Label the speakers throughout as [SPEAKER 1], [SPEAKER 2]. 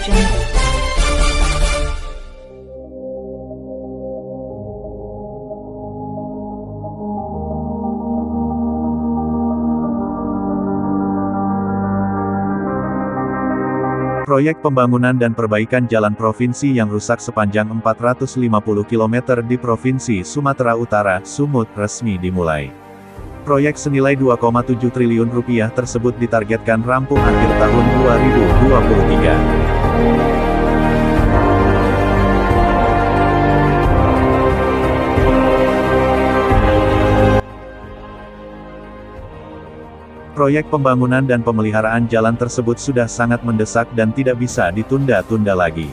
[SPEAKER 1] Jungle.
[SPEAKER 2] Proyek pembangunan dan perbaikan jalan provinsi yang rusak sepanjang 450 km di Provinsi Sumatera Utara, Sumut, resmi dimulai. Proyek senilai 2,7 triliun rupiah tersebut ditargetkan rampung akhir tahun 2023. Proyek pembangunan dan pemeliharaan jalan tersebut sudah sangat mendesak dan tidak bisa ditunda-tunda lagi.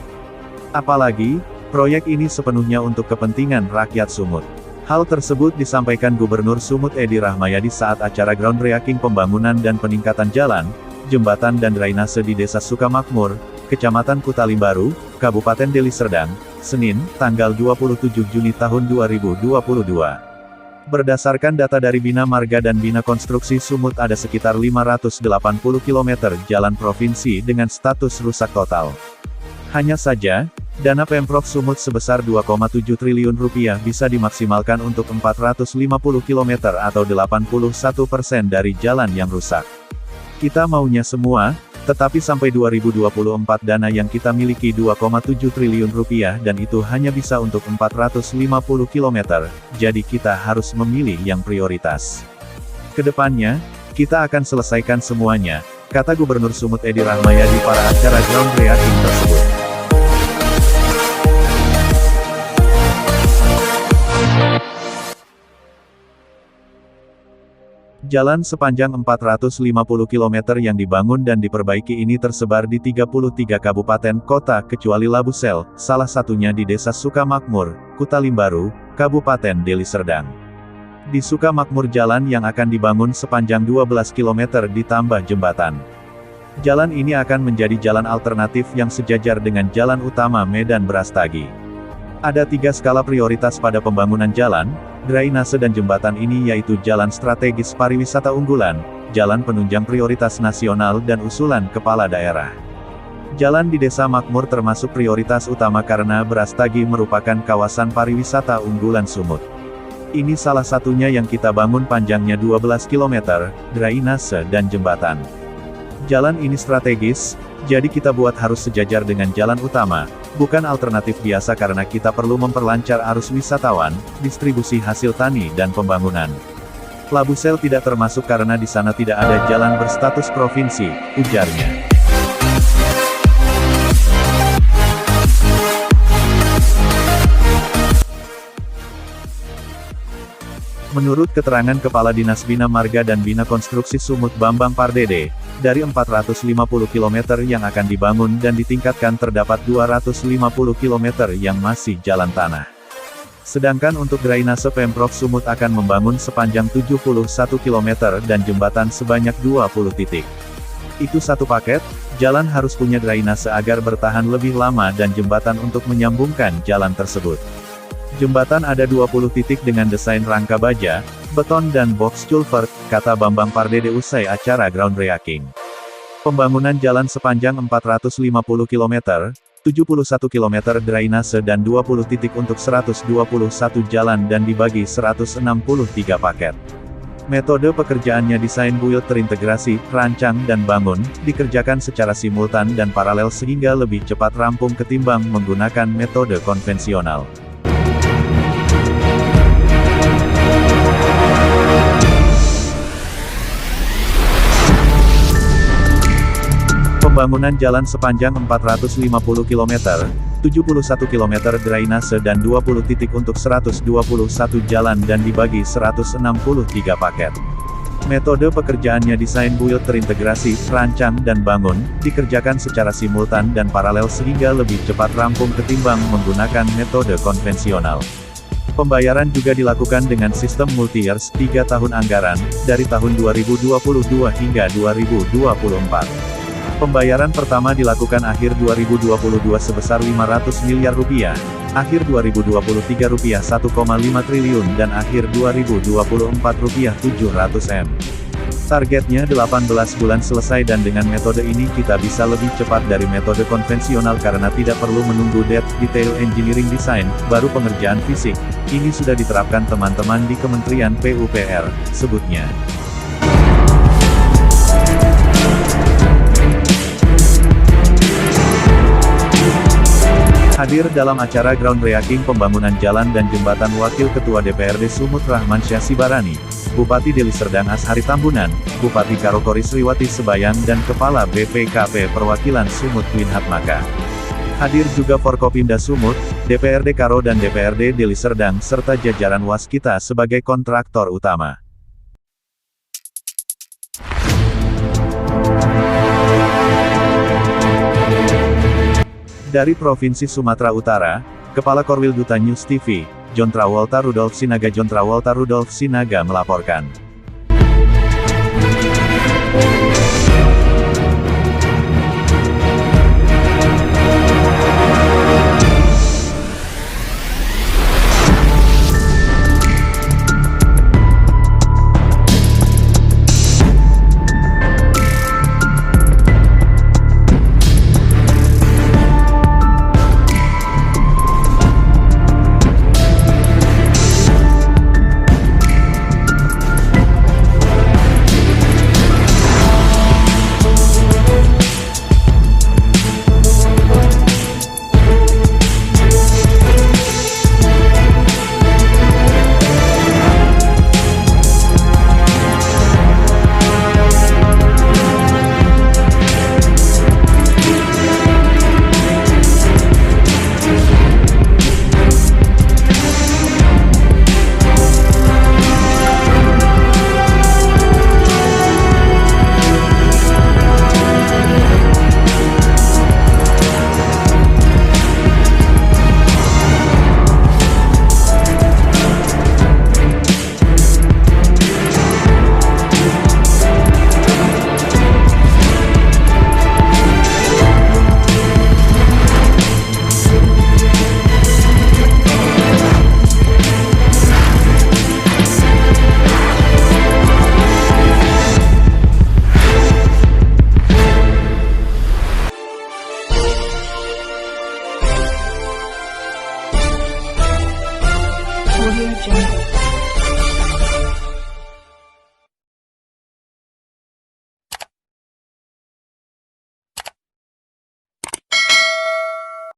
[SPEAKER 2] Apalagi, proyek ini sepenuhnya untuk kepentingan rakyat Sumut. Hal tersebut disampaikan Gubernur Sumut Edi Rahmayadi saat acara groundbreaking pembangunan dan peningkatan jalan, jembatan dan drainase di Desa Sukamakmur, Kecamatan Kutalimbaru, Kabupaten Deli Serdang, Senin, tanggal 27 Juni tahun 2022. Berdasarkan data dari Bina Marga dan Bina Konstruksi Sumut ada sekitar 580 km jalan provinsi dengan status rusak total. Hanya saja, dana Pemprov Sumut sebesar 2,7 triliun rupiah bisa dimaksimalkan untuk 450 km atau 81% dari jalan yang rusak. Kita maunya semua, tetapi sampai 2024 dana yang kita miliki 2,7 triliun rupiah dan itu hanya bisa untuk 450 km, jadi kita harus memilih yang prioritas. Kedepannya, kita akan selesaikan semuanya, kata Gubernur Sumut Edi Rahmayadi pada acara groundbreaking tersebut. Jalan sepanjang 450 km yang dibangun dan diperbaiki ini tersebar di 33 kabupaten kota kecuali Labusel, salah satunya di Desa Sukamakmur, Kutalimbaru, Kabupaten Deli Serdang. Di Sukamakmur jalan yang akan dibangun sepanjang 12 km ditambah jembatan. Jalan ini akan menjadi jalan alternatif yang sejajar dengan jalan utama Medan Brastagi. Ada 3 skala prioritas pada pembangunan jalan, drainase dan jembatan ini yaitu jalan strategis pariwisata unggulan, jalan penunjang prioritas nasional dan usulan kepala daerah. Jalan di Desa Makmur termasuk prioritas utama karena Brastagi merupakan kawasan pariwisata unggulan Sumut. Ini salah satunya yang kita bangun panjangnya 12 km, drainase dan jembatan. Jalan ini strategis, jadi kita buat harus sejajar dengan jalan utama, bukan alternatif biasa karena kita perlu memperlancar arus wisatawan, distribusi hasil tani dan pembangunan. Labusel tidak termasuk karena di sana tidak ada jalan berstatus provinsi, ujarnya. Menurut keterangan Kepala Dinas Bina Marga dan Bina Konstruksi Sumut Bambang Pardede, dari 450 km yang akan dibangun dan ditingkatkan terdapat 250 km yang masih jalan tanah. Sedangkan untuk drainase Pemprov Sumut akan membangun sepanjang 71 km dan jembatan sebanyak 20 titik. Itu satu paket, jalan harus punya drainase agar bertahan lebih lama dan jembatan untuk menyambungkan jalan tersebut. Jembatan ada 20 titik dengan desain rangka baja, beton dan box culvert, kata Bambang Pardede usai acara groundbreaking. Pembangunan jalan sepanjang 450 km, 71 km drainase dan 20 titik untuk 121 jalan dan dibagi 163 paket. Metode pekerjaannya desain build terintegrasi, rancang dan bangun, dikerjakan secara simultan dan paralel sehingga lebih cepat rampung ketimbang menggunakan metode konvensional. Pembangunan jalan sepanjang 450 km, 71 km drainase dan 20 titik untuk 121 jalan dan dibagi 163 paket. Metode pekerjaannya desain build terintegrasi, rancang dan bangun, dikerjakan secara simultan dan paralel sehingga lebih cepat rampung ketimbang menggunakan metode konvensional. Pembayaran juga dilakukan dengan sistem multi-years 3 tahun anggaran, dari tahun 2022 hingga 2024. Pembayaran pertama dilakukan akhir 2022 sebesar 500 miliar rupiah, akhir 2023 rupiah 1,5 triliun dan akhir 2024 rupiah 700 M. Targetnya 18 bulan selesai dan dengan metode ini kita bisa lebih cepat dari metode konvensional karena tidak perlu menunggu detail engineering design, baru pengerjaan fisik. Ini sudah diterapkan teman-teman di Kementerian PUPR, sebutnya. Hadir dalam acara groundbreaking pembangunan jalan dan jembatan Wakil Ketua DPRD Sumut Rahman Syah Sibarani, Bupati Deli Serdang Ashari Tambunan, Bupati Karokori Sriwati Sebayan dan Kepala BPKP Perwakilan Sumut Winhat Maka. Hadir juga Forkopimda Sumut, DPRD Karo dan DPRD Deli Serdang serta jajaran Waskita sebagai kontraktor utama. Dari Provinsi Sumatera Utara, Kepala Korwil Duta News TV, John Travolta Rudolf Sinaga melaporkan.
[SPEAKER 1] Audio Jungle.